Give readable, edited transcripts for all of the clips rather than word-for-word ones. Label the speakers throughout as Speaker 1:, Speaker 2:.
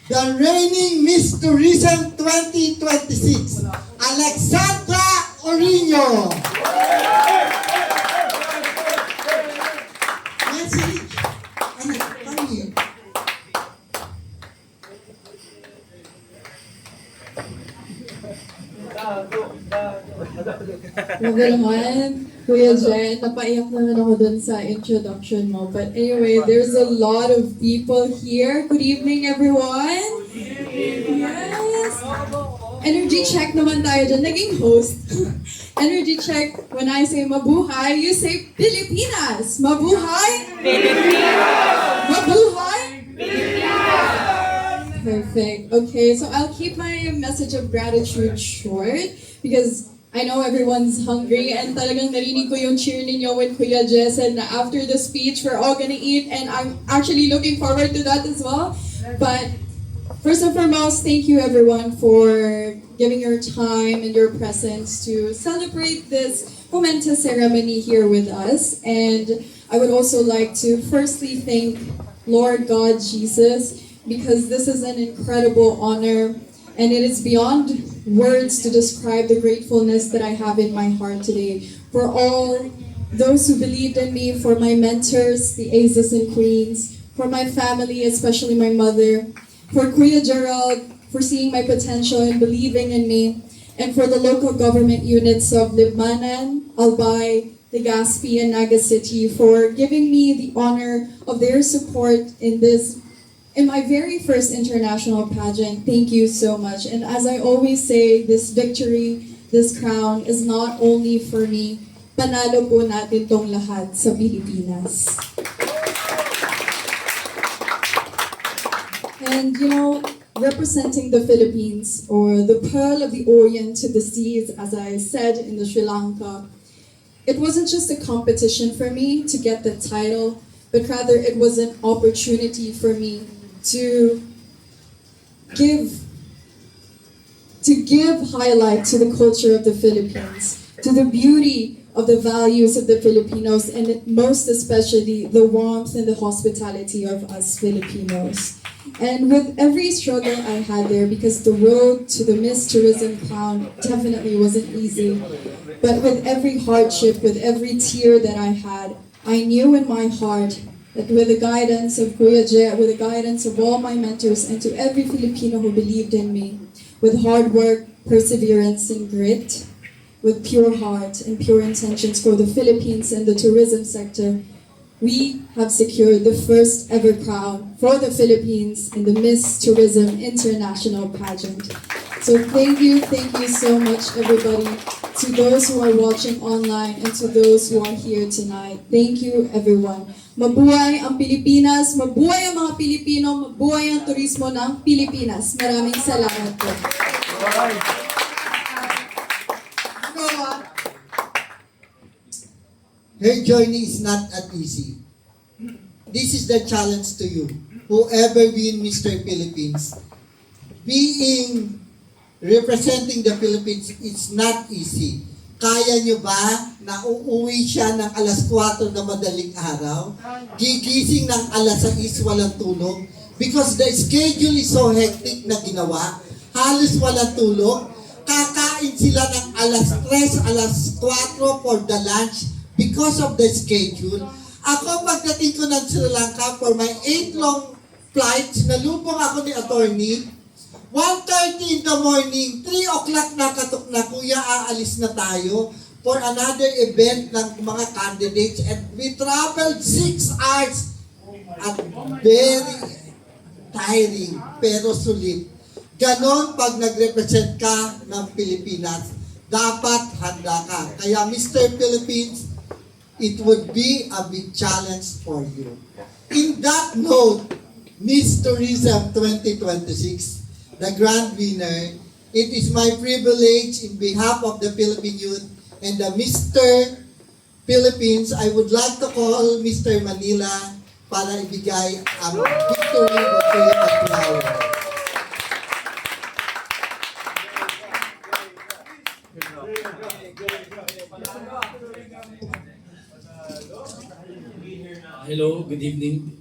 Speaker 1: the reigning Miss Tourism 2026, Alexandra Orino. Nancy, come here.
Speaker 2: Grabe naman, Kuya Jen. Napaiyak naman ako dun sa introduction mo. But anyway, there's a lot of people here. Good evening, everyone. Yes. Energy check naman tayo dyan. Naging host. Energy check. When I say mabuhay, you say Pilipinas. Mabuhay? Pilipinas. Mabuhay? Perfect. Okay, so I'll keep my message of gratitude short because I know everyone's hungry and talagang narinig ko yung cheer ninyo when Kuya Jess said na after the speech, we're all gonna eat and I'm actually looking forward to that as well. But first and foremost, thank you everyone for giving your time and your presence to celebrate this momentous ceremony here with us. And I would also like to firstly thank Lord God Jesus because this is an incredible honor and it is beyond words to describe the gratefulness that I have in my heart today. For all those who believed in me, for my mentors, the aces and queens, for my family, especially my mother, for Kuya Gerald, for seeing my potential and believing in me, and for the local government units of Libmanan, Albay, Legazpi, and Naga City for giving me the honor of their support in my very first international pageant. Thank you so much. And as I always say, this victory, this crown is not only for me, panalo po natin tong lahat sa Pilipinas. And you know, representing the Philippines, or the pearl of the Orient to the seas, as I said in the Sri Lanka, it wasn't just a competition for me to get the title, but rather it was an opportunity for me to give highlight to the culture of the Philippines, to the beauty of the values of the Filipinos, and most especially the warmth and the hospitality of us Filipinos. And with every struggle I had there, because the road to the Miss Tourism crown definitely wasn't easy, but with every hardship, with every tear that I had, I knew in my heart that with the guidance of Kuya Je, with the guidance of all my mentors, and to every Filipino who believed in me, with hard work, perseverance, and grit, with pure heart and pure intentions for the Philippines and the tourism sector, we have secured the first ever crown for the Philippines in the Miss Tourism International Pageant. So thank you so much everybody, to those who are watching online and to those who are here tonight. Thank you everyone. Mabuhay ang Pilipinas, mabuhay ang mga Pilipino, mabuhay ang turismo ng Pilipinas. Maraming salamat po.
Speaker 1: Her journey is not that easy. This is the challenge to you. Whoever win Mr. Philippines, representing the Philippines, it's not easy. Kaya nyo ba na uuwi siya ng alas 4 na madaling araw? Gigising ng alas 6 walang tulog? Because the schedule is so hectic na ginawa. Halos walang tulog. Kakain sila ng alas 3, alas 4 for the lunch because of the schedule. Ako pagdating ko ng Sri Lanka for my 8 long flights, nalubong ako ni attorney. 1:30 in the morning, 3 o'clock nakatok na, kuya, aalis na tayo for another event ng mga candidates, and we traveled 6 hours at very tiring pero sulit. Ganon pag nag-represent ka ng Pilipinas, dapat handa ka. Kaya Mr. Philippines, it would be a big challenge for you. In that note, Miss Tourism 2026, the grand winner, it is my privilege in behalf of the Philippine Youth and the Mr. Philippines, I would like to call Mr. Manila para ibigay ang victory bouquet of flowers.
Speaker 3: Hello, good evening.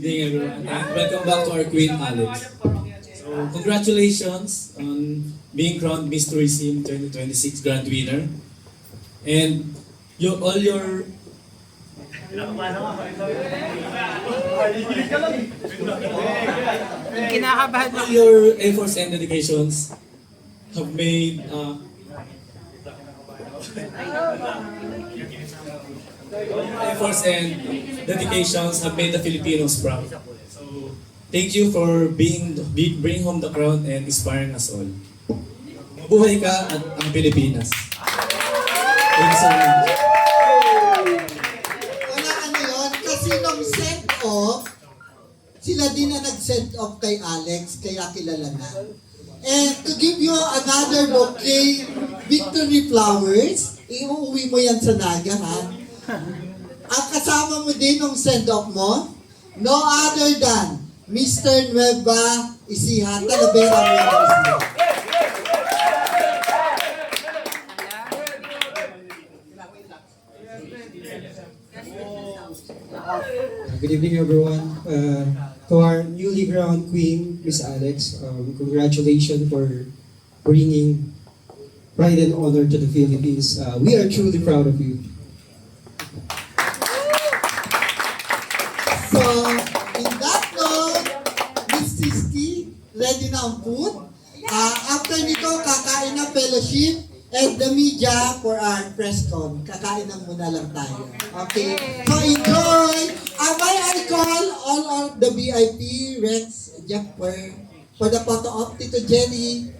Speaker 3: evening, everyone, and welcome back to our Queen Alex. So, congratulations on being crowned Miss Tourism 2026 Grand Winner. And all your
Speaker 4: Kinakabahan
Speaker 3: all your efforts and dedications have made efforts and dedications have made the Filipinos proud. So, thank you for bringing home the crown and inspiring us all. Mabuhay ka at ang Pilipinas. Thank you so much.
Speaker 1: Wala ano yun, kasi nung send-off, sila din na nag-send-off kay Alex, kaya kilala na. And to give you another bouquet, victory flowers, iuwi mo yan sa Naga, ha? Ang kasama mo din nung send-off mo, no other than Mr. Nueva Ecija, Talavera Nueva.
Speaker 5: Good evening, everyone. To our newly crowned queen, Miss Alex, congratulations for bringing pride and honor to the Philippines. We are truly proud of you.
Speaker 1: So, in that note, Miss Sisti, ready na ang food. After nito, kakain ng fellowship and the media for our press con. Kakain na muna lang tayo. Okay? So, enjoy! May I call all of the VIP, Rex, Jeff, for the photo op, Tito Jenny,